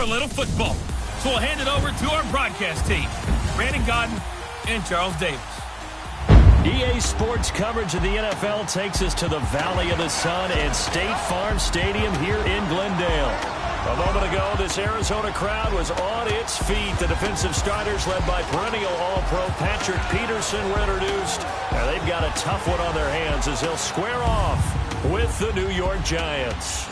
little football. So we'll hand it over to our broadcast team, Brandon Godden and Charles Davis. EA Sports coverage of the NFL takes us to the Valley of the Sun at State Farm Stadium here in Glendale. A moment ago, this Arizona crowd was on its feet. The defensive starters, led by perennial All-Pro Patrick Peterson, were introduced. And they've got a tough one on their hands as they'll square off with the New York Giants.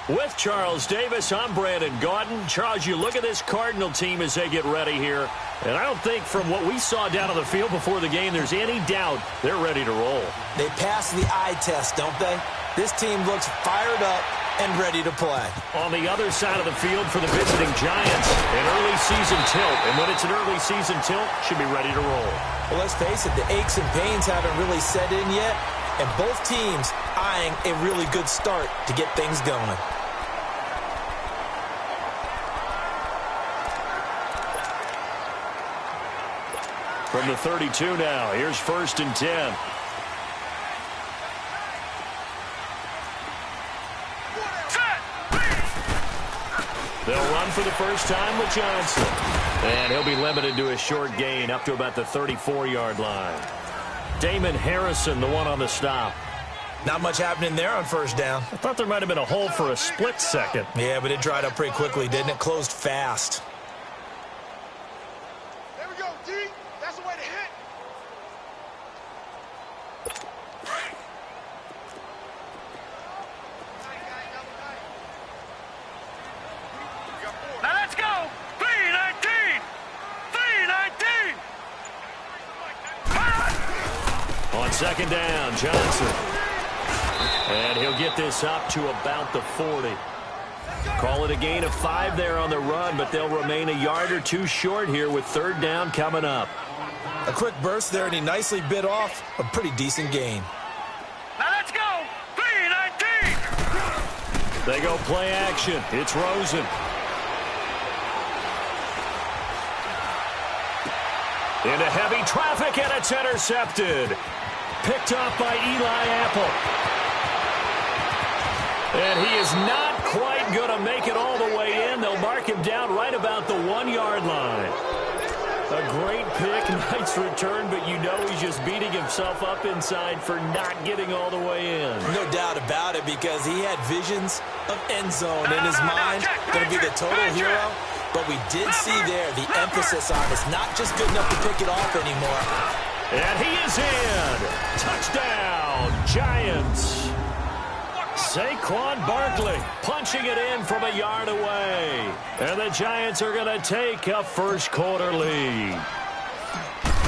With Charles Davis, I'm Brandon Godden. Charles, you look at this Cardinal team as they get ready here, and I don't think from what we saw down on the field before the game there's any doubt they're ready to roll. They pass the eye test, don't they? This team looks fired up and ready to play. On the other side of the field for the visiting Giants, an early season tilt, and when it's an early season tilt, should be ready to roll. Well, let's face it, the aches and pains haven't really set in yet, and both teams eyeing a really good start to get things going. From the 32 now, here's 1st and 10. They'll run for the first time with Johnson. And he'll be limited to a short gain up to about the 34-yard line. Damon Harrison, the one on the stop. Not much happening there on first down. I thought there might have been a hole for a split second. Yeah, but it dried up pretty quickly, didn't it? Closed fast. There we go, D. That's the way to hit. Now let's go. 3-19. 3-19. On second down, Johnson. And he'll get this up to about the 40. Call it a gain of 5 there on the run, but they'll remain a yard or two short here with 3rd down coming up. A quick burst there, and he nicely bit off a pretty decent gain. Now let's go. 3-19. They go play action. It's Rosen. Into heavy traffic, and it's intercepted. Picked off by Eli Apple. And he is not quite going to make it all the way in. They'll mark him down right about the 1-yard line. A great pick, nice return, but you know he's just beating himself up inside for not getting all the way in. No doubt about it, because he had visions of end zone in his mind. Going to be the total hero. But we did see there the emphasis on it's not just good enough to pick it off anymore. And he is in. Touchdown, Giants. Saquon Barkley punching it in from a yard away. And the Giants are going to take a first-quarter lead.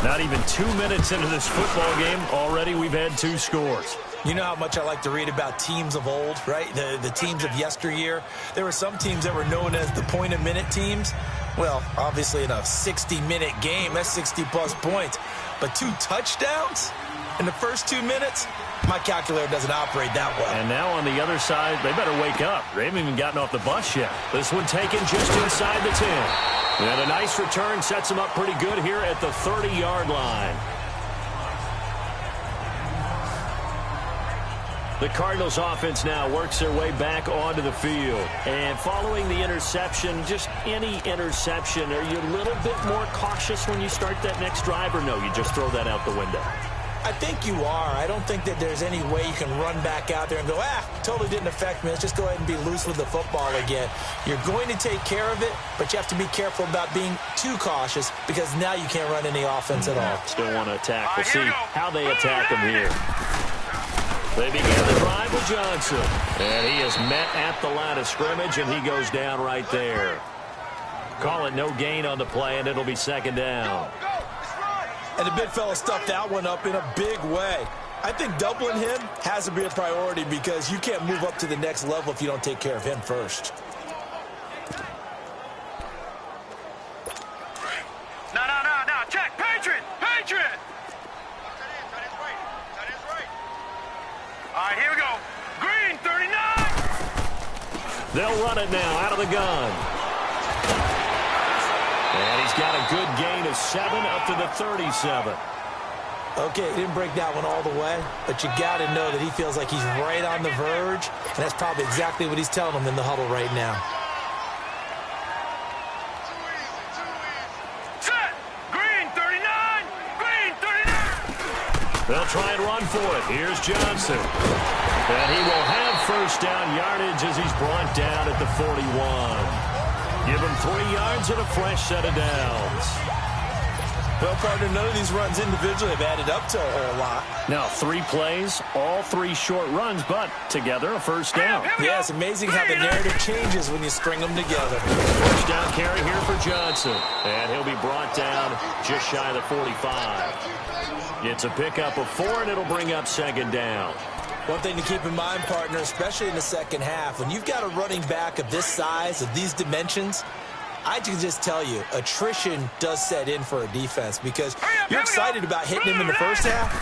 Not even 2 minutes into this football game, already we've had 2 scores. You know how much I like to read about teams of old, right? The teams of yesteryear. There were some teams that were known as the point-a-minute teams. Well, obviously in a 60-minute game, that's 60-plus points. But 2 touchdowns in the first 2 minutes? My calculator doesn't operate that well. And now on the other side, they better wake up. They haven't even gotten off the bus yet. This one taken just inside the 10. And a nice return sets them up pretty good here at the 30-yard line. The Cardinals offense now works their way back onto the field. And following the interception, just any interception, are you a little bit more cautious when you start that next drive, or no, you just throw that out the window? I think you are. I don't think that there's any way you can run back out there and go, totally didn't affect me. Let's just go ahead and be loose with the football again. You're going to take care of it, but you have to be careful about being too cautious, because now you can't run any offense at all. Still want to attack. We'll see how they attack them here. They begin the drive with Johnson. And he is met at the line of scrimmage, and he goes down right there. Call it no gain on the play, and it'll be second down. And the big fella stuffed that one up in a big way. I think doubling him has to be a priority, because you can't move up to the next level if you don't take care of him first. No. Check. Patriot. All right, here we go. Green, 39. They'll run it now out of the gun. And he's got a good gain of 7 up to the 37. Okay, he didn't break that one all the way, but you got to know that he feels like he's right on the verge, and that's probably exactly what he's telling them in the huddle right now. for it. Here's Johnson. And he will have first down yardage as he's brought down at the 41. Give him 3 yards and a fresh set of downs. Well, partner, none of these runs individually have added up to a whole lot. Now, 3 plays, all 3 short runs, but together a first down. Yeah, it's amazing how the narrative changes when you string them together. First down carry here for Johnson. And he'll be brought down just shy of the 45. It's a pickup of 4, and it'll bring up second down. One thing to keep in mind, partner, especially in the second half, when you've got a running back of this size, of these dimensions, I can just tell you, attrition does set in for a defense because you're excited about hitting him in the first half.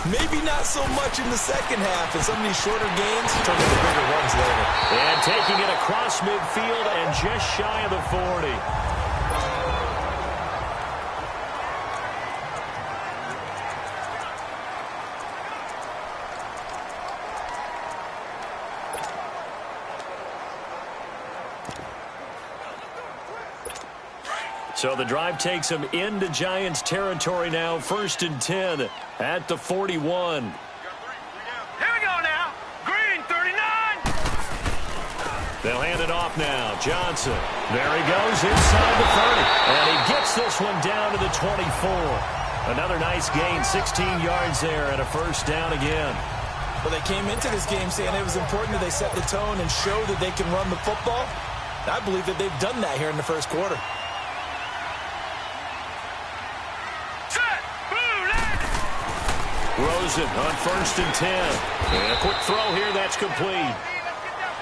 Maybe not so much in the second half, and some of these shorter gains turn into bigger runs later. And taking it across midfield and just shy of the 40. So the drive takes him into Giants territory now. 1st and 10 at the 41. Here we go now. Green, 39. They'll hand it off now. Johnson. There he goes inside the 30. And he gets this one down to the 24. Another nice gain. 16 yards there and a first down again. Well, they came into this game saying it was important that they set the tone and show that they can run the football. I believe that they've done that here in the first quarter. Rosen on 1st and 10. And a quick throw here, that's complete.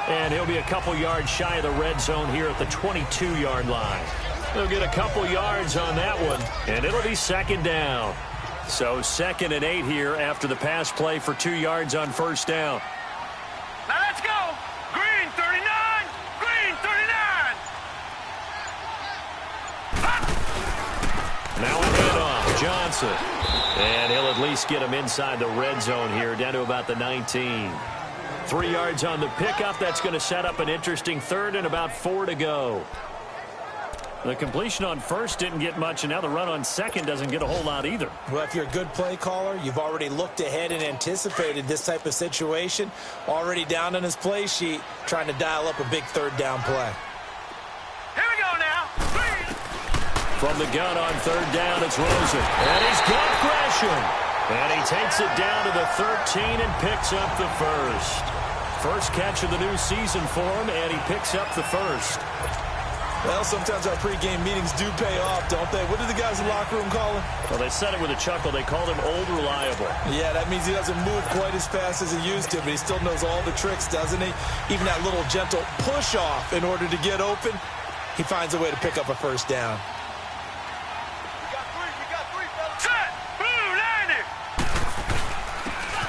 And he'll be a couple yards shy of the red zone here at the 22-yard line. They'll get a couple yards on that one, and it'll be second down. So 2nd and 8 here after the pass play for 2 yards on first down. Now let's go. Green, 39. Green, 39. Now a handoff. Johnson. And he'll at least get him inside the red zone here, down to about the 19. 3 yards on the pickup. That's going to set up an interesting 3rd and about 4 to go. The completion on 1st didn't get much, and now the run on 2nd doesn't get a whole lot either. Well, if you're a good play caller, you've already looked ahead and anticipated this type of situation. Already down on his play sheet, trying to dial up a big 3rd down play. Here we go now. Green. From the gun on 3rd down, it's Rosen. And he's got Gresham. And he takes it down to the 13 and picks up the first. First catch of the new season for him, and he picks up the first. Well, sometimes our pregame meetings do pay off, don't they? What did the guys in the locker room call him? Well, they said it with a chuckle. They called him Old Reliable. Yeah, that means he doesn't move quite as fast as he used to, but he still knows all the tricks, doesn't he? Even that little gentle push-off in order to get open, he finds a way to pick up a first down. Set. Blue, 90.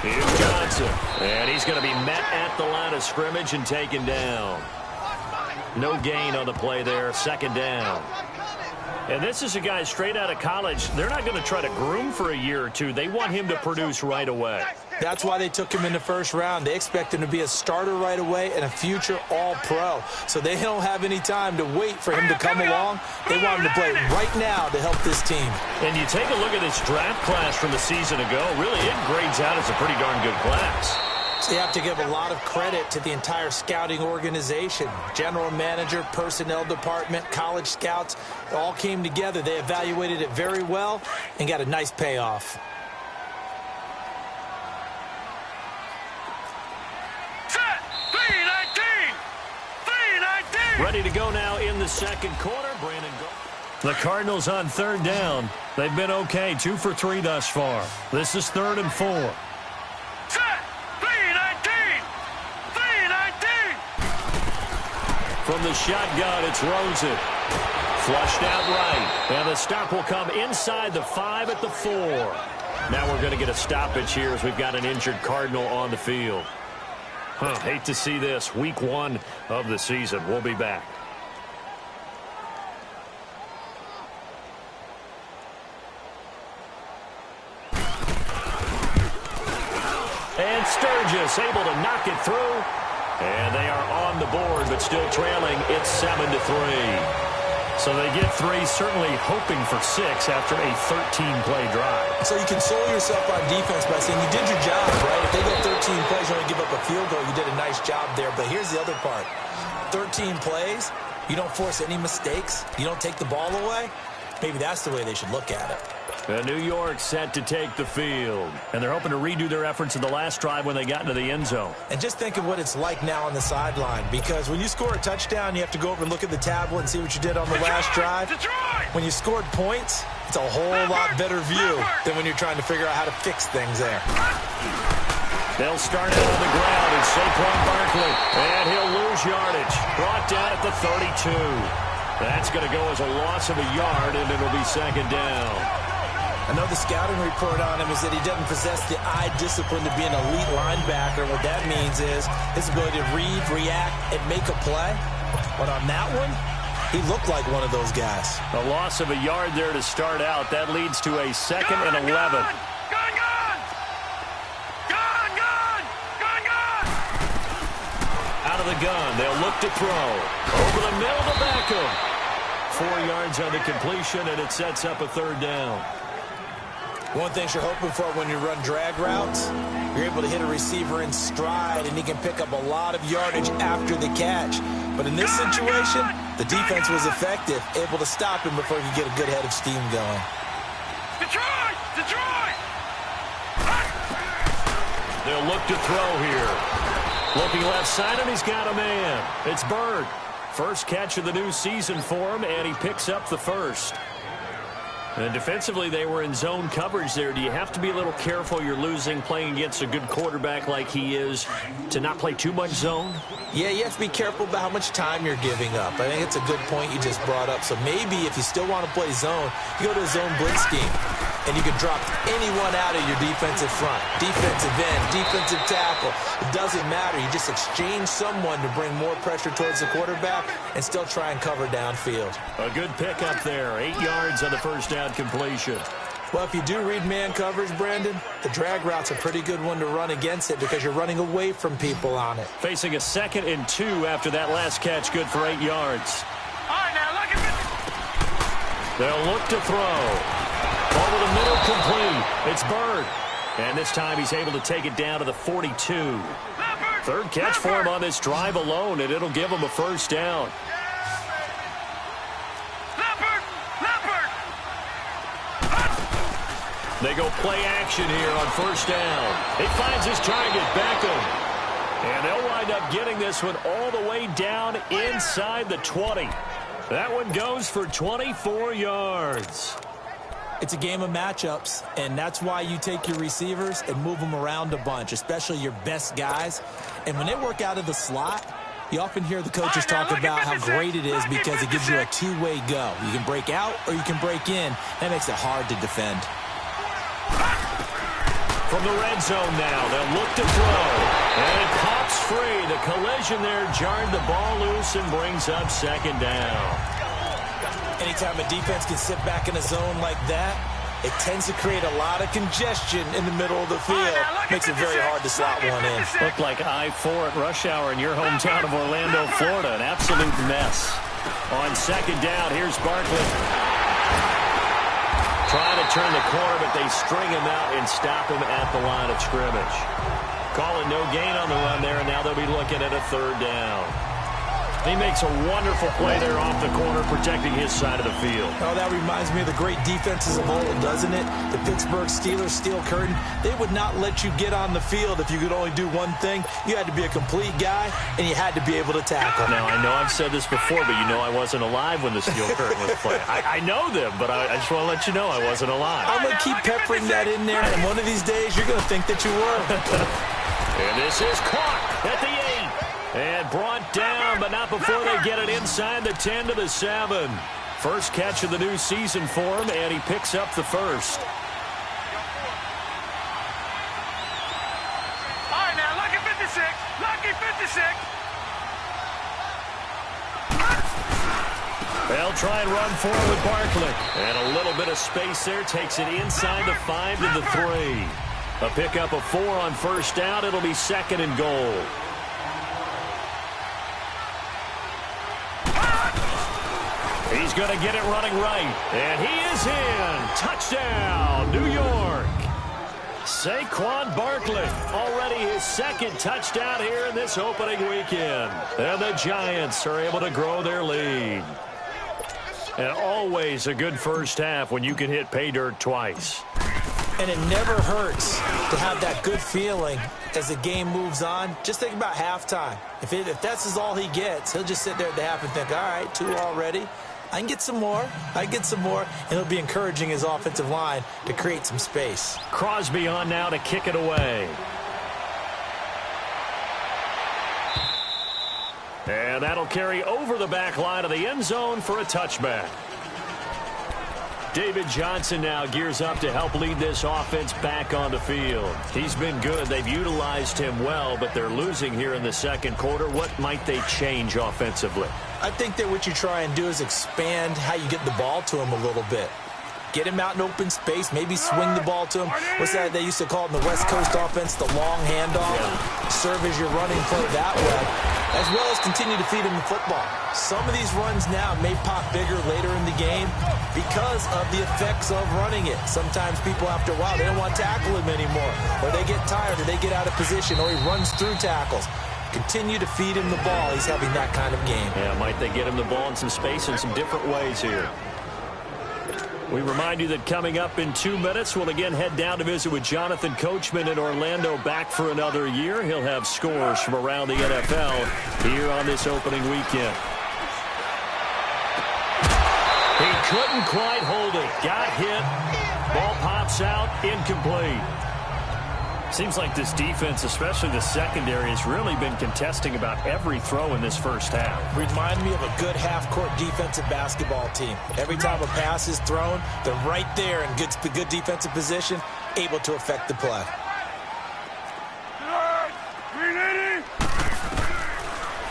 Here's Johnson. And he's going to be met at the line of scrimmage and taken down. No gain on the play there, 2nd down. And this is a guy straight out of college. They're not going to try to groom for a year or two. They want him to produce right away. That's why they took him in the first round. They expect him to be a starter right away and a future all-pro. So they don't have any time to wait for him to come along. They want him to play right now to help this team. And you take a look at this draft class from a season ago, really it grades out as a pretty darn good class. So you have to give a lot of credit to the entire scouting organization. General manager, personnel department, college scouts, all came together. They evaluated it very well and got a nice payoff. Set. 319. 319. Ready to go now in the second quarter. Brandon The Cardinals on 3rd down. They've been okay, 2 for 3 thus far. This is 3rd and 4. Set. 319. 319. From the shotgun, it's Rosen. Flushed out right. And the stop will come inside the 5 at the 4. Now we're going to get a stoppage here as we've got an injured Cardinal on the field. Hate to see this. Week 1 of the season. We'll be back. And Sturgis able to knock it through. And they are on the board, but still trailing. It's 7-3. So they get 3, certainly hoping for 6 after a 13-play drive. So you console yourself on defense by saying you did your job, right? If they go 13 plays, you only give up a field goal, you did a nice job there. But here's the other part. 13 plays, you don't force any mistakes, you don't take the ball away. Maybe that's the way they should look at it. New York set to take the field. And they're hoping to redo their efforts in the last drive when they got into the end zone. And just think of what it's like now on the sideline. Because when you score a touchdown, you have to go over and look at the tablet and see what you did on the last drive. When you scored points, it's a whole lot better view than when you're trying to figure out how to fix things there. They'll start out on the ground. It's Saquon Barkley. And he'll lose yardage. Brought down at the 32. That's going to go as a loss of a yard, and it'll be second down. I know the scouting report on him is that he doesn't possess the eye discipline to be an elite linebacker. What that means is his ability to read, react, and make a play. But on that one, he looked like one of those guys. A loss of a yard there to start out. That leads to a 2nd and 11. Out of the gun. They'll look to throw. Over the middle to Beckham. 4 yards on the completion, and it sets up a 3rd down. One thing you're hoping for when you run drag routes, you're able to hit a receiver in stride, and he can pick up a lot of yardage after the catch. But in this situation, the defense was effective, able to stop him before he could get a good head of steam going. Detroit! Detroit! They'll look to throw here. Looking left side, and he's got a man. It's Bird. First catch of the new season for him, and he picks up the first. And defensively, they were in zone coverage there. Do you have to be a little careful? You're losing playing against a good quarterback like he is to not play too much zone? Yeah, you have to be careful about how much time you're giving up. I think it's a good point you just brought up. So maybe if you still want to play zone, you go to a zone blitz scheme. And you can drop anyone out of your defensive front. Defensive end, defensive tackle. It doesn't matter. You just exchange someone to bring more pressure towards the quarterback and still try and cover downfield. A good pickup there. 8 yards on the first down completion. Well, if you do read man coverage, Brandon, the drag route's a pretty good one to run against it because you're running away from people on it. Facing a 2nd and 2 after that last catch, good for 8 yards. All right, now look at this. They'll look to throw. Over the middle, complete. It's Bird. And this time he's able to take it down to the 42. Third catch for him on this drive alone, and it'll give him a first down. They go play action here on first down. He finds his target, Beckham. And they'll wind up getting this one all the way down inside the 20. That one goes for 24 yards. It's a game of matchups, and that's why you take your receivers and move them around a bunch, especially your best guys. And when they work out of the slot, you often hear the coaches talk about how great it is because it gives you a two-way go. You can break out or you can break in. That makes it hard to defend. From the red zone now, they'll look to throw. And it pops free. The collision there jarred the ball loose and brings up second down. Anytime a defense can sit back in a zone like that, it tends to create a lot of congestion in the middle of the field. Makes it very hard to slot one in. Looked like I-4 at rush hour in your hometown of Orlando, Florida. An absolute mess. On second down, here's Barkley. Trying to turn the corner, but they string him out and stop him at the line of scrimmage. Calling no gain on the run there, and now they'll be looking at a third down. He makes a wonderful play there off the corner, protecting his side of the field. Oh, that reminds me of the great defenses of old, doesn't it? The Pittsburgh Steelers steel curtain. They would not let you get on the field if you could only do one thing. You had to be a complete guy, and you had to be able to tackle. Now, I know I've said this before, but you know I wasn't alive when the steel curtain was playing. I know them, but I just want to let you know I wasn't alive. I'm going to keep peppering that in there, and one of these days you're going to think that you were. And this is caught at the 8. And brought down, but not before they get it inside the 10 to the 7. First catch of the new season for him, and he picks up the first. All right, now, lucky 56. Lucky 56. They'll try and run forward with Barkley. And a little bit of space there. Takes it inside the 5 to the 3. A pickup of 4 on first down. It'll be second and goal. He He's going to get it running right. And he is in. Touchdown, New York. Saquon Barkley, already his second touchdown here in this opening weekend. And the Giants are able to grow their lead. And always a good first half when you can hit pay dirt twice. And it never hurts to have that good feeling as the game moves on. Just think about halftime. If that's all he gets, he'll just sit there at the half and think, all right, 2 already. I can get some more. And he'll be encouraging his offensive line to create some space. Crosby on now to kick it away. And that'll carry over the back line of the end zone for a touchback. David Johnson now gears up to help lead this offense back on the field. He's been good. They've utilized him well, but they're losing here in the second quarter. What might they change offensively? I think that what you try and do is expand how you get the ball to him a little bit. Get him out in open space, maybe swing the ball to him. What's that they used to call it in the West Coast offense, the long handoff? Yeah. Serve as your running play that way, as well as continue to feed him the football. Some of these runs now may pop bigger later in the game because of the effects of running it. Sometimes people, after a while, they don't want to tackle him anymore, or they get tired, or they get out of position, or he runs through tackles. Continue to feed him the ball. He's having that kind of game. Yeah, might they get him the ball in some space in some different ways here. We remind you that coming up in 2 minutes, we'll again head down to visit with Jonathan Coachman in Orlando, back for another year. He'll have scores from around the NFL here on this opening weekend. He couldn't quite hold it. Got hit. Ball pops out. Incomplete. Seems like this defense, especially the secondary, has really been contesting about every throw in this first half. Remind me of a good half-court defensive basketball team. Every time a pass is thrown, they're right there in good defensive position, able to affect the play.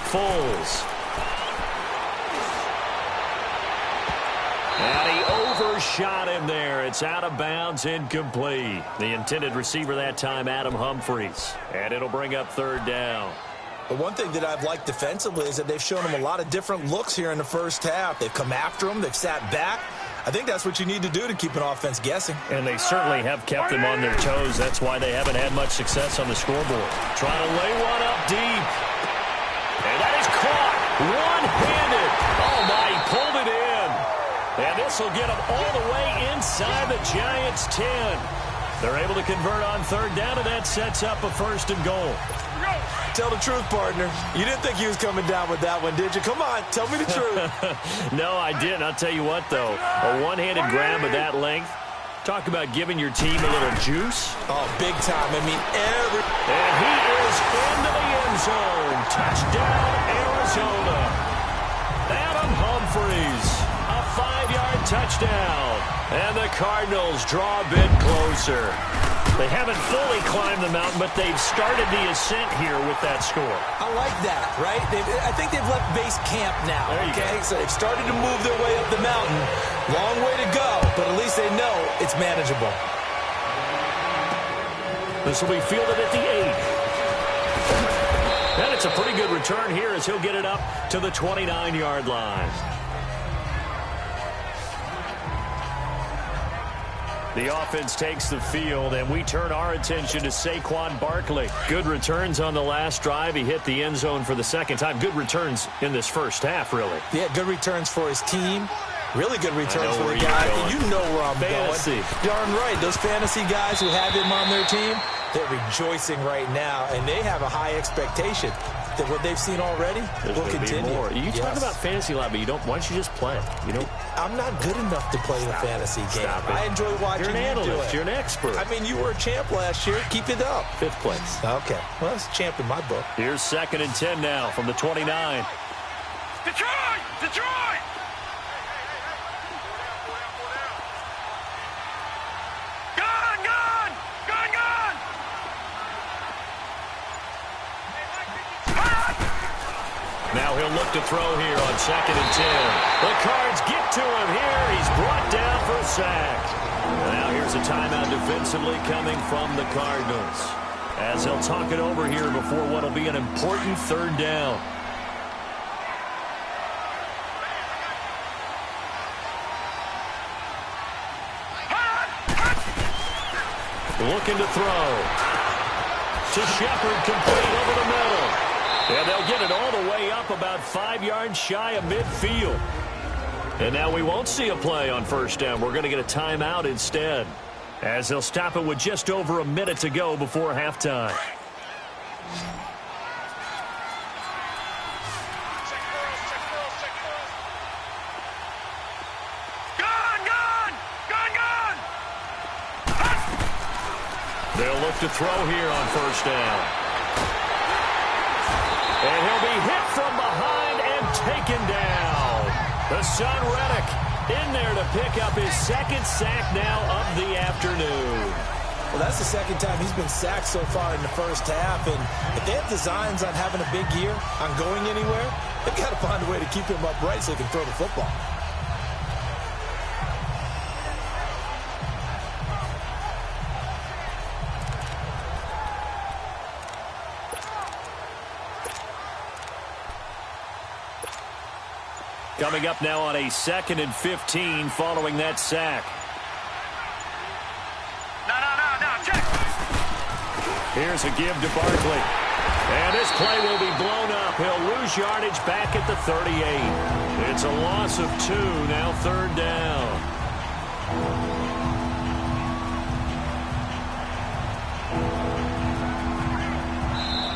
Foles. And he overshot him there. It's out of bounds, incomplete. The intended receiver that time, Adam Humphries. And it'll bring up third down. But one thing that I've liked defensively is that they've shown him a lot of different looks here in the first half. They've come after him. They've sat back. I think that's what you need to do to keep an offense guessing. And they certainly have kept them on their toes. That's why they haven't had much success on the scoreboard. Trying to lay one up deep. And that is caught one-handed. Oh, my, he pulled it in. And this will get them all the way inside the Giants' 10. They're able to convert on third down, and that sets up a 1st and goal. Tell the truth, partner. You didn't think he was coming down with that one, did you? Come on, tell me the truth. No, I didn't. I'll tell you what, though. A one-handed grab of that length. Talk about giving your team a little juice. Oh, big time. I mean, And he is into the end zone. Touchdown, Arizona. Adam Humphries. A 5-yard touchdown. And the Cardinals draw a bit closer. They haven't fully climbed the mountain, but they've started the ascent here with that score. I like that, right? I think they've left base camp now, okay? So they've started to move their way up the mountain. Long way to go, but at least they know it's manageable. This will be fielded at the 8. And it's a pretty good return here as he'll get it up to the 29-yard line. The offense takes the field, and we turn our attention to Saquon Barkley. Good returns on the last drive. He hit the end zone for the second time. Good returns in this first half, really. Yeah, good returns for his team. Really good returns for the guy. You know where I'm going. Darn right. Those fantasy guys who have him on their team, they're rejoicing right now, and they have a high expectation that what they've seen already will continue. More. You talk about fantasy a lot, but you don't. Why don't you just play? You know, I'm not good enough to play the fantasy game. I enjoy watching you do it. You're an expert. I mean, you were a champ last year. Keep it up. 5th place. Okay. Well, that's a champ in my book. Here's 2nd and 10 now from the 29. Detroit! Detroit! Gun! Gun! Gun! Gun! Now he'll look to throw here on 2nd and 10. The Cards get to him here. He's brought down for a sack. Now here's a timeout defensively coming from the Cardinals, as they'll talk it over here before what will be an important 3rd down. Looking to throw. To Shepard, complete over the middle. And they'll get it all the way up about 5 yards shy of midfield. And now we won't see a play on first down. We're going to get a timeout instead, as they'll stop it with just over a minute to go before halftime. They'll look to throw here on first down. And he'll be hit from behind and taken down. The son Reddick in there to pick up his second sack now of the afternoon. Well, that's the second time he's been sacked so far in the first half. And if they have designs on having a big year, on going anywhere, they've got to find a way to keep him upright so he can throw the football. Coming up now on a 2nd and 15 following that sack. No, check. Here's a give to Barkley. And this play will be blown up. He'll lose yardage back at the 38. It's a loss of 2, now 3rd down.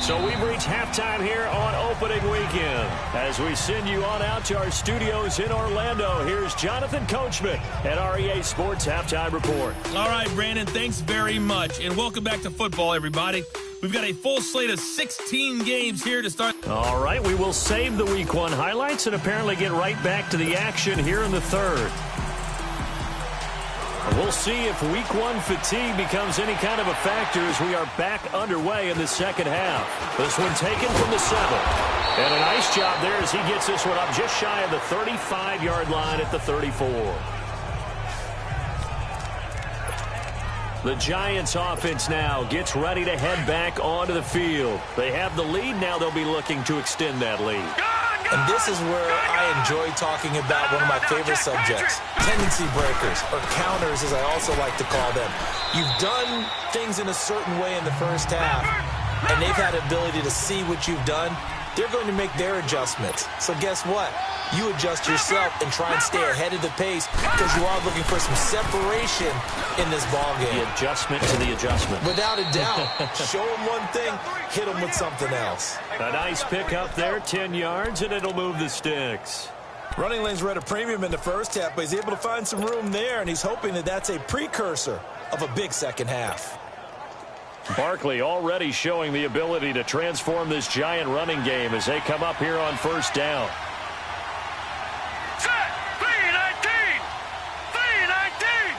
So we've reached halftime here on opening weekend. As we send you on out to our studios in Orlando, here's Jonathan Coachman at REA Sports Halftime Report. All right, Brandon, thanks very much. And welcome back to football, everybody. We've got a full slate of 16 games here to start. All right, we will save the Week 1 highlights and apparently get right back to the action here in the 3rd. We'll see if Week 1 fatigue becomes any kind of a factor as we are back underway in the second half. This one taken from the 7. And a nice job there as he gets this one up just shy of the 35-yard line at the 34. The Giants offense now gets ready to head back onto the field. They have the lead. Now they'll be looking to extend that lead. And this is where I enjoy talking about one of my favorite subjects, tendency breakers, or counters as I also like to call them. You've done things in a certain way in the first half, and they've had the ability to see what you've done. They're going to make their adjustments. So guess what? You adjust yourself and try and stay ahead of the pace because you are looking for some separation in this ballgame. The adjustment to the adjustment. Without a doubt. Show them one thing, hit them with something else. A nice pick up there, 10 yards, and it'll move the sticks. Running lanes were at a premium in the first half, but he's able to find some room there, and he's hoping that that's a precursor of a big second half. Barkley already showing the ability to transform this Giant running game as they come up here on first down. Set. 319. 319.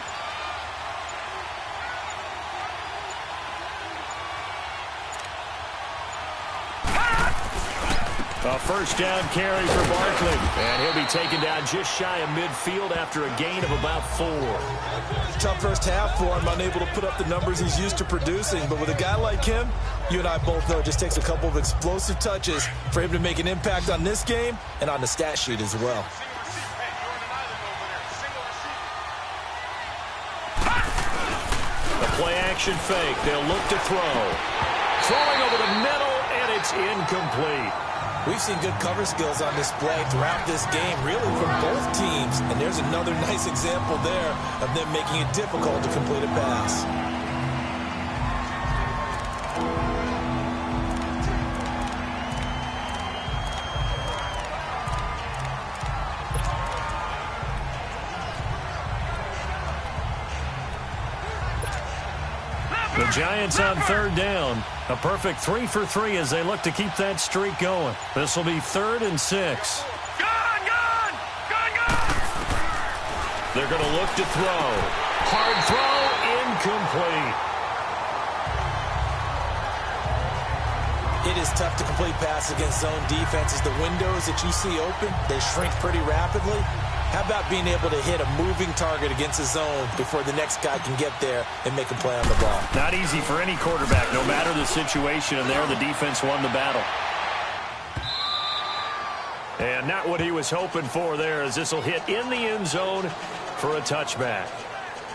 A first down carry for Barkley. And he'll be taken down just shy of midfield after a gain of about 4. Tough first half for him, unable to put up the numbers he's used to producing. But with a guy like him, you and I both know it just takes a couple of explosive touches for him to make an impact on this game and on the stat sheet as well. The play-action fake. They'll look to throw. Throwing over the middle, and it's incomplete. We've seen good cover skills on display throughout this game, really from both teams. And there's another nice example there of them making it difficult to complete a pass. The Giants on third down. A perfect 3 for 3 as they look to keep that streak going. This will be 3rd and 6. Gone. They're going to look to throw. Hard throw, incomplete. It is tough to complete passes against zone defenses. The windows that you see open, they shrink pretty rapidly. How about being able to hit a moving target against a zone before the next guy can get there and make a play on the ball? Not easy for any quarterback, no matter the situation, and there the defense won the battle. And not what he was hoping for there, as this will hit in the end zone for a touchback.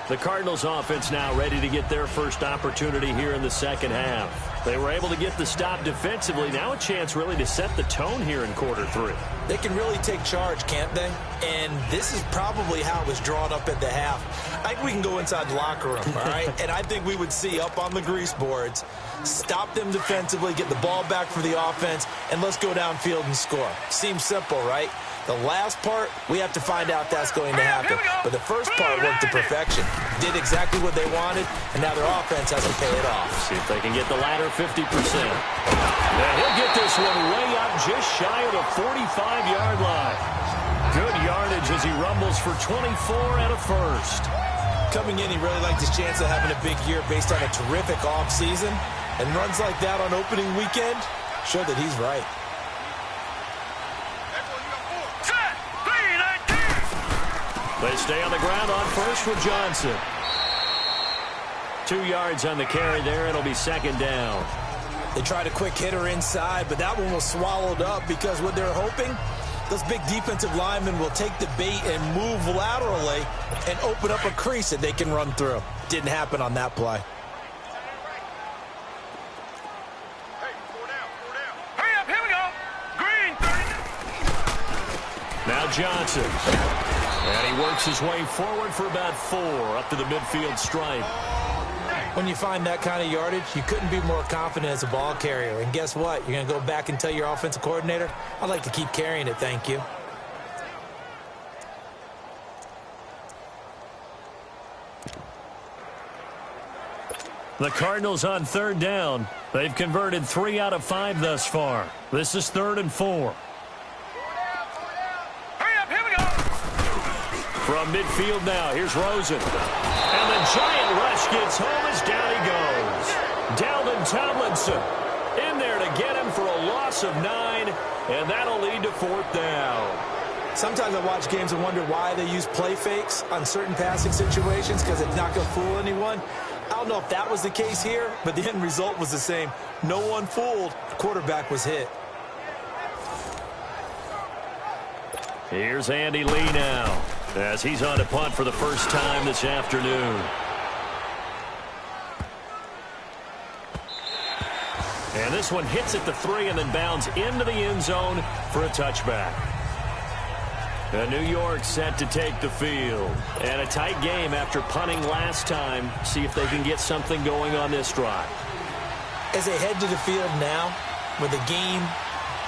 The Cardinals offense now ready to get their first opportunity here in the second half. They were able to get the stop defensively. Now a chance really to set the tone here in quarter 3. They can really take charge, can't they? And this is probably how it was drawn up at the half. I think we can go inside the locker room, all right? And I think we would see up on the grease boards, stop them defensively, get the ball back for the offense, and let's go downfield and score. Seems simple, right? The last part, we have to find out if that's going to happen. But the first part worked to perfection. Did exactly what they wanted, and now their offense has to pay it off. See if they can get the latter 50%. And he'll get this one way up just shy of the 45-yard line. Good yardage as he rumbles for 24 and a first. Coming in, he really liked his chance of having a big year based on a terrific offseason. And runs like that on opening weekend show that he's right. They stay on the ground on first with Johnson. 2 yards on the carry there. It'll be second down. They tried a quick hitter inside, but that one was swallowed up because what they're hoping, those big defensive linemen will take the bait and move laterally and open up a crease that they can run through. Didn't happen on that play. Hurry up, here we go. Green. Now Johnson. And he works his way forward for about 4 up to the midfield stripe. When you find that kind of yardage, you couldn't be more confident as a ball carrier. And guess what? You're going to go back and tell your offensive coordinator, I'd like to keep carrying it, thank you. The Cardinals on third down. They've converted 3 out of 5 thus far. This is 3rd and 4. From midfield now, here's Rosen. And the giant rush gets home as down he goes. Dalvin Tomlinson in there to get him for a loss of 9, and that'll lead to 4th down. Sometimes I watch games and wonder why they use play fakes on certain passing situations because it's not going to fool anyone. I don't know if that was the case here, but the end result was the same. No one fooled. The quarterback was hit. Here's Andy Lee now, as he's on to punt for the first time this afternoon. And this one hits at the 3 and then bounds into the end zone for a touchback. And New York set to take the field. And a tight game after punting last time. See if they can get something going on this drive. As they head to the field now, with the game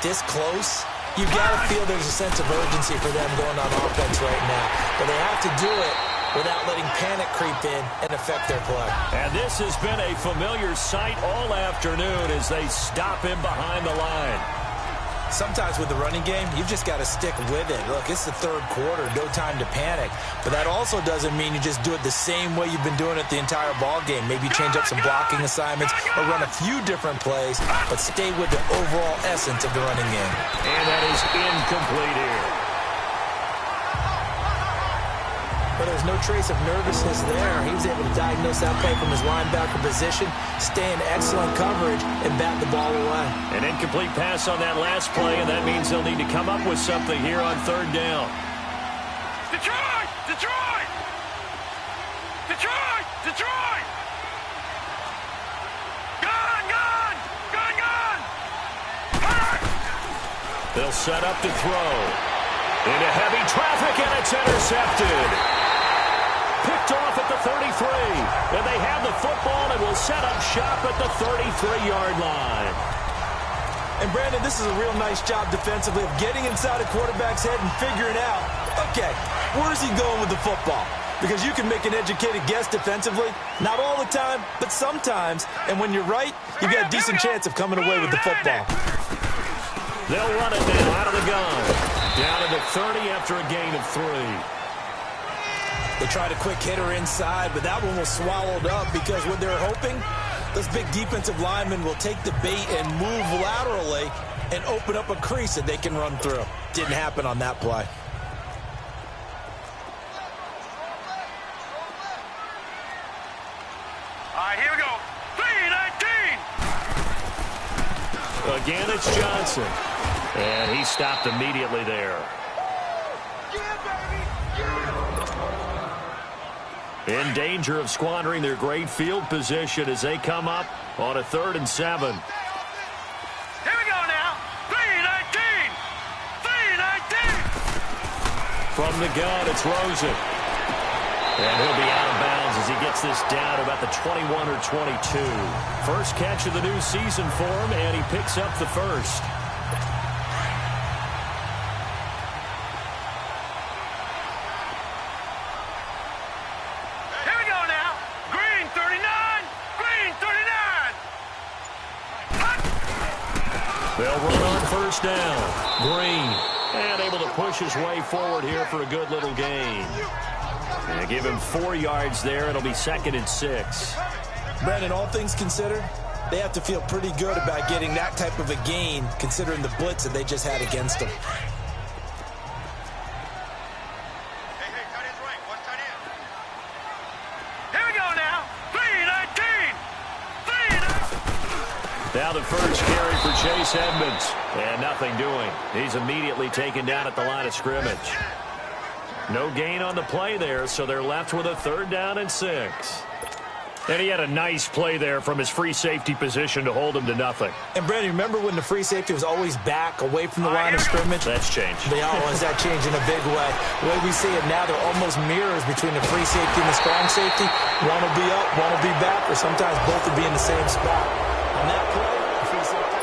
this close, you've got to feel there's a sense of urgency for them going on offense right now. But they have to do it without letting panic creep in and affect their play. And this has been a familiar sight all afternoon as they stop him behind the line. Sometimes with the running game, you've just got to stick with it. Look, it's the 3rd quarter, no time to panic. But that also doesn't mean you just do it the same way you've been doing it the entire ball game. Maybe change up some blocking assignments or run a few different plays, but stay with the overall essence of the running game. And that is incomplete here. But there's no trace of nervousness there. He was able to diagnose that play from his linebacker position, stay in excellent coverage, and bat the ball away. An incomplete pass on that last play, and that means they'll need to come up with something here on 3rd down. Detroit! Detroit! Detroit! Detroit! Gun! Gun! Gun! Gun! Fire! They'll set up to throw. Into heavy traffic, and it's intercepted. Picked off at the 33. And they have the football and will set up shop at the 33-yard line. And, Brandon, this is a real nice job defensively of getting inside a quarterback's head and figuring out, okay, where's he going with the football? Because you can make an educated guess defensively. Not all the time, but sometimes. And when you're right, you've got a decent chance of coming away with the football. They'll run it now out of the gun. Down to the 30 after a gain of 3. They tried a quick hitter inside, but that one was swallowed up because what they're hoping, those big defensive linemen will take the bait and move laterally and open up a crease that they can run through. Didn't happen on that play. All right, here we go. 3-19. Again, it's Johnson. And he stopped immediately there. in danger of squandering their great field position as they come up on a 3rd and 7. Here we go now. 3-19. 3-19. From the gun, it's Rosen. And he'll be out of bounds as he gets this down about the 21 or 22. First catch of the new season for him, and he picks up the first. Here we go now. Green 39. Green 39. They'll run on first down. Green, and able to push his way forward here for a good little gain. And give him 4 yards there. It'll be 2nd and 6. Brandon, all things considered, they have to feel pretty good about getting that type of a gain, considering the blitz that they just had against them. Hey, tight end's right. Watch tight end. Here we go now. 3-19. 3-19. Now the first carry for Chase Edmonds. And nothing doing. He's immediately taken down at the line of scrimmage. No gain on the play there, so they're left with a 3rd down and 6. And he had a nice play there from his free safety position to hold him to nothing. And, Brandon, remember when the free safety was always back, away from the line of scrimmage? That's changed. They always that changed in a big way. The way we see it now, they're almost mirrors between the free safety and the strong safety. One will be up, one will be back, or sometimes both will be in the same spot. On that play, the free safety...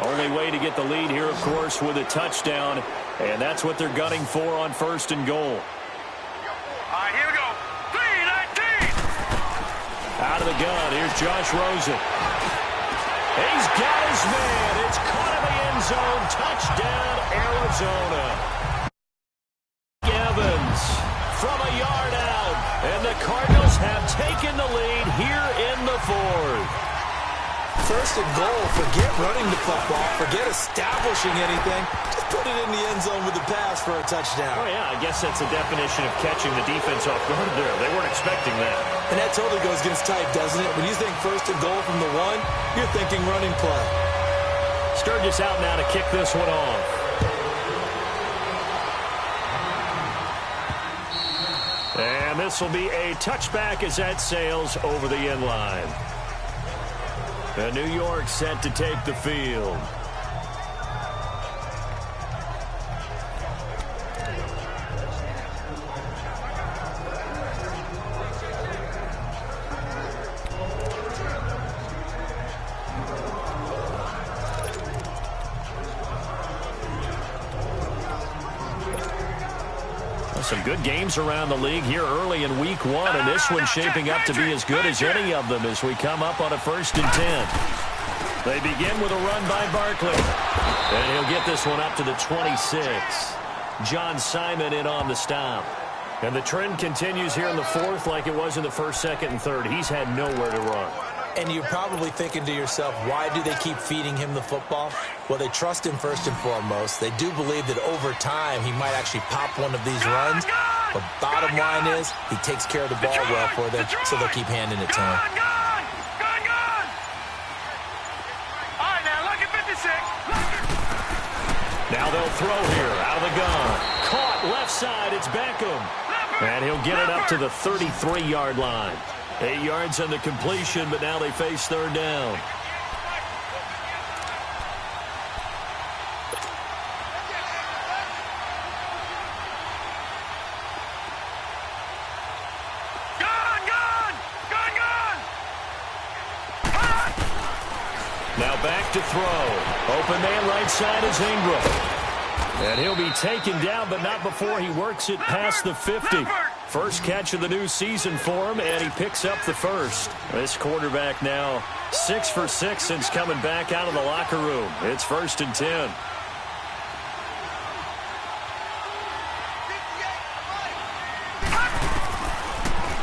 Only way to get the lead here, of course, with a touchdown. And that's what they're gunning for on 1st and goal. All right, here we go. 3-19. Out of the gun, here's Josh Rosen. He's got his man. It's caught in the end zone. Touchdown, Arizona. Evans from a yard out. And the Cardinals have taken the lead here in the 4th. 1st and goal, forget running the football, forget establishing anything. Just put it in the end zone with the pass for a touchdown. Oh, yeah, I guess that's a definition of catching the defense off guard there. They weren't expecting that. And that totally goes against type, doesn't it? When you think 1st and goal from the 1, you're thinking running play. Sturgis out now to kick this one off. And this will be a touchback as that sails over the end line. And New York set to take the field. Some good games around the league here early in week 1, and this one's shaping up to be as good as any of them as we come up on a 1st and 10. They begin with a run by Barkley, and he'll get this one up to the 26. John Simon in on the stop. And the trend continues here in the 4th like it was in the 1st, 2nd, and 3rd. He's had nowhere to run. And you're probably thinking to yourself, why do they keep feeding him the football? Well, they trust him first and foremost. They do believe that over time he might actually pop one of these runs. But bottom line is he takes care of the ball well for them, so they'll keep handing it to him. Gone. All right, now look at 56. Now they'll throw here out of the gun. Caught left side. It's Beckham. And he'll get it up to the 33-yard line. 8 yards on the completion, but now they face 3rd down. Gone. Now back to throw. Open man right side is Ingram. And he'll be taken down, but not before he works it past the 50. First catch of the new season for him, and he picks up the first. This quarterback now 6 for 6 since coming back out of the locker room. It's 1st and 10.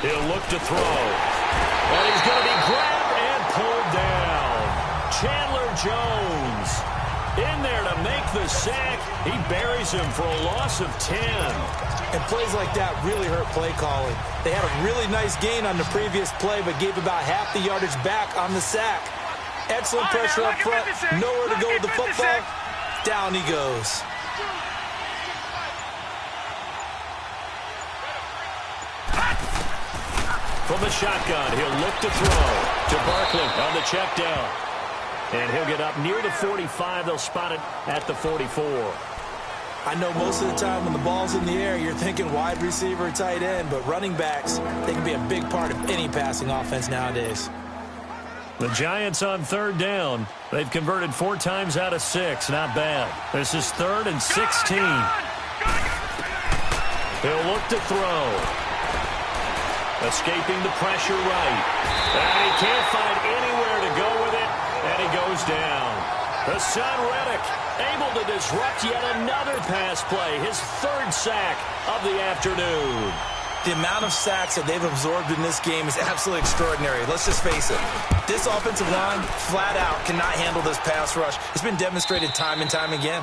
He'll look to throw. And he's going to be grabbed and pulled down. Chandler Jones in there to make the sack. He buries him for a loss of 10. And plays like that really hurt play calling. They had a really nice gain on the previous play, but gave about half the yardage back on the sack. Excellent pressure up front. Nowhere to go with the football. Down he goes. From the shotgun, he'll look to throw to Barkley on the check down. And he'll get up near the 45. They'll spot it at the 44. I know most of the time when the ball's in the air, you're thinking wide receiver, tight end, but running backs, they can be a big part of any passing offense nowadays. The Giants on third down. They've converted 4 times out of 6. Not bad. This is 3rd and 16. He'll look to throw. Escaping the pressure right. And he can't find anywhere to go with it, and he goes down. Hassan Reddick able to disrupt yet another pass play, his 3rd sack of the afternoon. The amount of sacks that they've absorbed in this game is absolutely extraordinary. Let's just face it. This offensive line, flat out, cannot handle this pass rush. It's been demonstrated time and time again.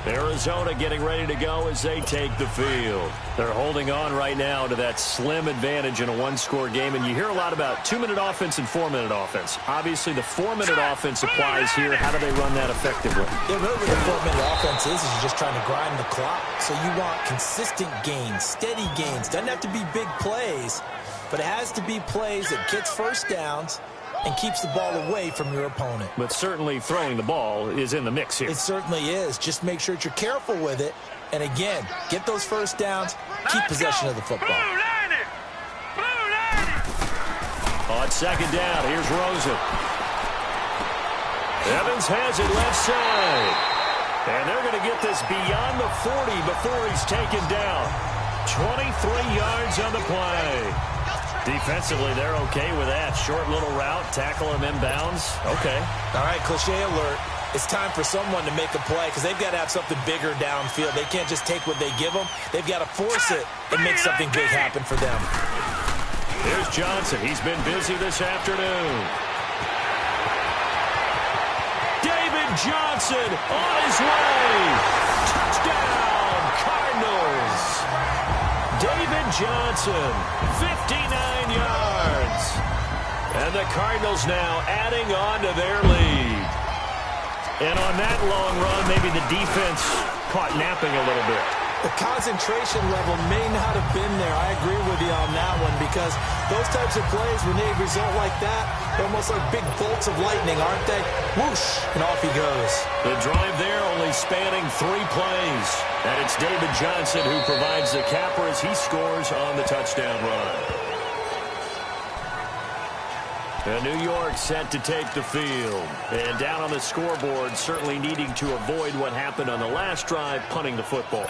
Arizona getting ready to go as they take the field. They're holding on right now to that slim advantage in a 1-score game, and you hear a lot about 2-minute offense and 4-minute offense. Obviously, the 4-minute offense applies here. How do they run that effectively? Yeah, really what the 4-minute offense is you're just trying to grind the clock. So you want consistent gains, steady gains. Doesn't have to be big plays, but it has to be plays that gets first downs and keeps the ball away from your opponent. But certainly throwing the ball is in the mix here. It certainly is. Just make sure that you're careful with it. And again, get those first downs, keep possession of the football. On second down, here's Rosen. Evans has it left side. And they're going to get this beyond the 40 before he's taken down. 23 yards on the play. Defensively, they're okay with that. Short little route, tackle him inbounds. Okay. All right, cliche alert. It's time for someone to make a play because they've got to have something bigger downfield. They can't just take what they give them. They've got to force it and make something big happen for them. Here's Johnson. He's been busy this afternoon. David Johnson on his way. Touchdown, Cardinals. David Johnson, 59 yards. And the Cardinals now adding on to their lead. And on that long run, maybe the defense caught napping a little bit. The concentration level may not have been there. I agree with you on that one because those types of plays, when they result like that, they're almost like big bolts of lightning, aren't they? Whoosh, and off he goes. The drive there only spanning 3 plays. And it's David Johnson who provides the capper as he scores on the touchdown run. And New York set to take the field. And down on the scoreboard, certainly needing to avoid what happened on the last drive, punting the football.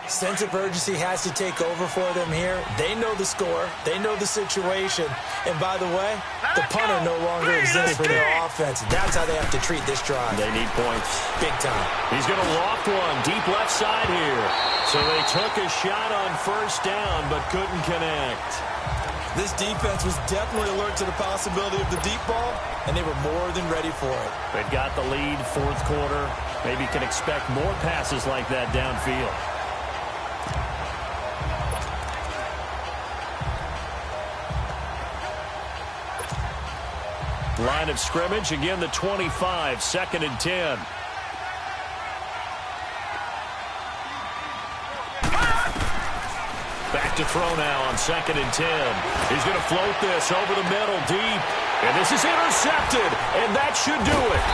Sense of urgency has to take over for them here. They know the score. They know the situation. And by the way, the punter no longer exists for their offense. That's how they have to treat this drive. They need points. Big time. He's going to loft one deep left side here. So they took a shot on first down but couldn't connect. This defense was definitely alert to the possibility of the deep ball, and they were more than ready for it. They've got the lead, 4th quarter. Maybe can expect more passes like that downfield. Line of scrimmage, again the 25, 2nd and 10. Back to throw now on 2nd and 10. He's going to float this over the middle deep. And this is intercepted, and that should do it.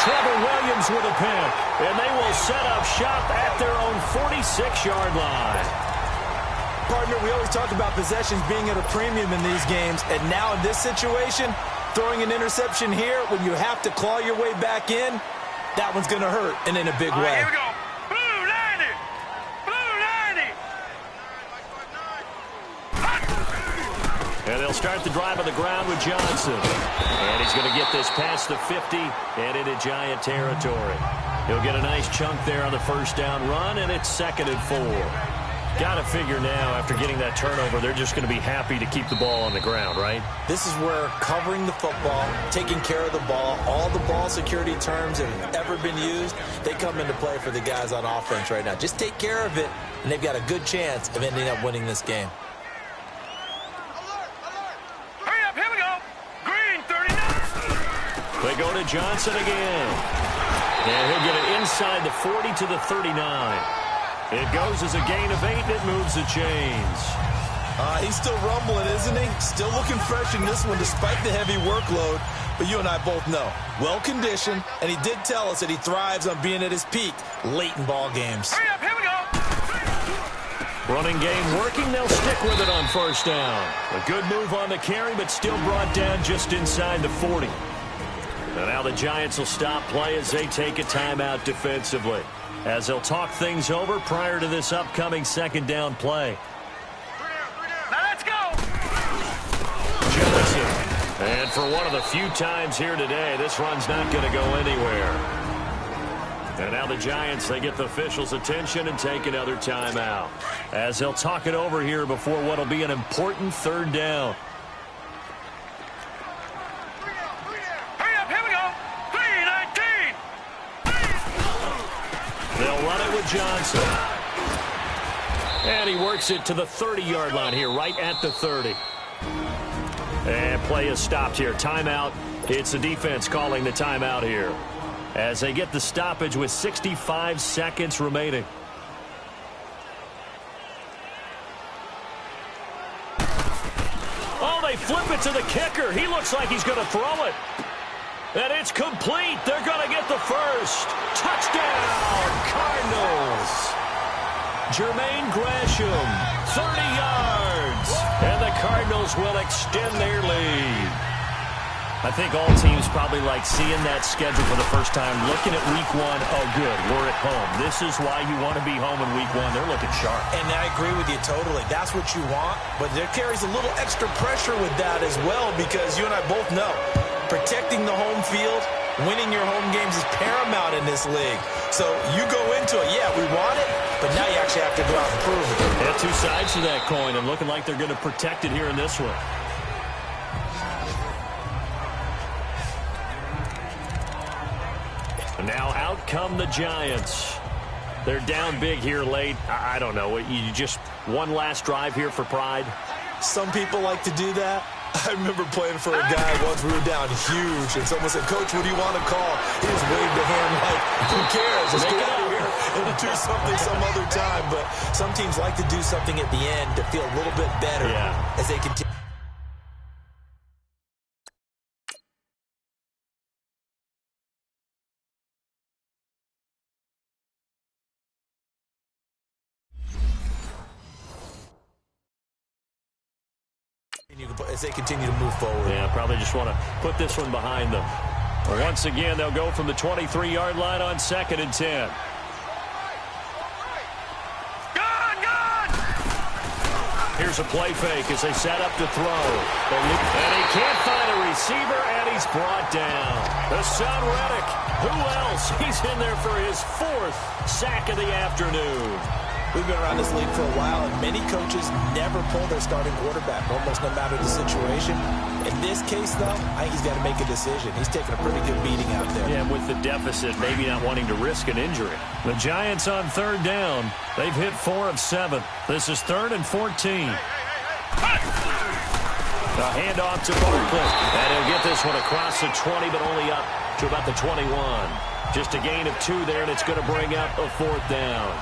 Trevor Williams with a pick, and they will set up shop at their own 46-yard line. Partner, we always talk about possessions being at a premium in these games, and now in this situation, throwing an interception here when you have to claw your way back in, that one's going to hurt, and in a big way. Here we go. Blue 90. Blue 90. And they'll start the drive on the ground with Johnson. And he's going to get this past the 50 and into Giant territory. He'll get a nice chunk there on the first down run, and it's 2nd and 4. Got to figure now, after getting that turnover, they're just going to be happy to keep the ball on the ground, right? This is where covering the football, taking care of the ball, all the ball security terms that have ever been used, they come into play for the guys on offense right now. Just take care of it, and they've got a good chance of ending up winning this game. Hurry up, here we go. They go to Johnson again. And he'll get it inside the 40 to the 39. It goes as a gain of 8, and it moves the chains. He's still rumbling, isn't he? Still looking fresh in this one despite the heavy workload. But you and I both know, well-conditioned, and he did tell us that he thrives on being at his peak late in ball games. Hurry up, here we go. Running game working, they'll stick with it on first down. A good move on the carry, but still brought down just inside the 40. And now the Giants will stop play as they take a timeout defensively, as they'll talk things over prior to this upcoming second down play. Now let's go. Johnson. And for one of the few times here today, this run's not going to go anywhere. And now the Giants, they get the officials' attention and take another timeout, as they'll talk it over here before what will be an important third down. Hurry up, here we go. 3:19. They'll run it with Johnson. And he works it to the 30-yard line here, right at the 30. And play is stopped here. Timeout. It's the defense calling the timeout here, as they get the stoppage with 65 seconds remaining. Oh, they flip it to the kicker. He looks like he's going to throw it. And it's complete. They're going to get the first. Touchdown, Cardinals. Jermaine Gresham, 30 yards. And the Cardinals will extend their lead. I think all teams probably like seeing that schedule for the first time, looking at week 1. Oh, good, we're at home. This is why you want to be home in week 1. They're looking sharp. And I agree with you totally. That's what you want, but there carries a little extra pressure with that as well, because you and I both know protecting the home field, winning your home games is paramount in this league. So you go into it, yeah, we want it, but now you actually have to go out and prove it. They have two sides to that coin, and looking like they're going to protect it here in this one. Now out come the Giants. They're down big here late. I don't know. You just one last drive here for pride? Some people like to do that. I remember playing for a guy once. We were down huge, and someone said, "Coach, what do you want to call?" He just waved a hand like, "Who cares? Let's get out of here and do something some other time." But some teams like to do something at the end to feel a little bit better as they continue. As they continue to move forward. Yeah, probably just want to put this one behind them. Once again, they'll go from the 23-yard line on 2nd and 10. Here's a play fake as they set up to throw. And he can't find a receiver, and he's brought down. Hassan Reddick. Who else? He's in there for his 4th sack of the afternoon. We've been around this league for a while, and many coaches never pull their starting quarterback, almost no matter the situation. In this case, though, I think he's got to make a decision. He's taking a pretty good beating out there. Yeah, with the deficit, maybe not wanting to risk an injury. The Giants on 3rd down. They've hit 4 of 7. This is 3rd and 14. The handoff to Barkley. And he'll get this one across the 20, but only up to about the 21. Just a gain of 2 there, and it's going to bring up a 4th down.